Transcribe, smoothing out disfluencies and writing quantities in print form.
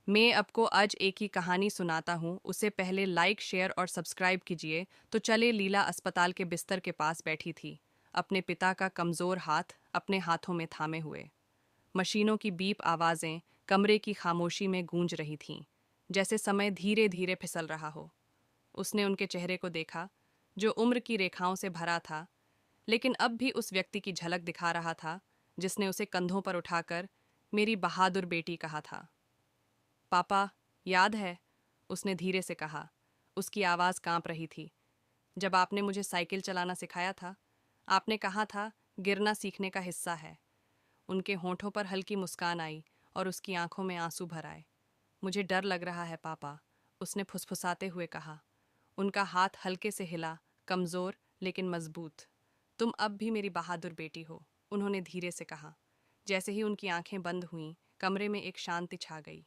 मैं आपको आज एक ही कहानी सुनाता हूँ। उससे पहले लाइक, शेयर और सब्सक्राइब कीजिए। तो चले। लीला अस्पताल के बिस्तर के पास बैठी थी, अपने पिता का कमज़ोर हाथ अपने हाथों में थामे हुए। मशीनों की बीप आवाज़ें कमरे की खामोशी में गूंज रही थीं, जैसे समय धीरे धीरे फिसल रहा हो। उसने उनके चेहरे को देखा, जो उम्र की रेखाओं से भरा था, लेकिन अब भी उस व्यक्ति की झलक दिखा रहा था जिसने उसे कंधों पर उठाकर मेरी बहादुर बेटी कहा था। पापा, याद है? उसने धीरे से कहा। उसकी आवाज़ कांप रही थी। जब आपने मुझे साइकिल चलाना सिखाया था, आपने कहा था गिरना सीखने का हिस्सा है। उनके होठों पर हल्की मुस्कान आई और उसकी आंखों में आंसू भर आए। मुझे डर लग रहा है पापा, उसने फुसफुसाते हुए कहा। उनका हाथ हल्के से हिला, कमज़ोर लेकिन मजबूत। तुम अब भी मेरी बहादुर बेटी हो, उन्होंने धीरे से कहा। जैसे ही उनकी आंखें बंद हुईं, कमरे में एक शांति छा गई।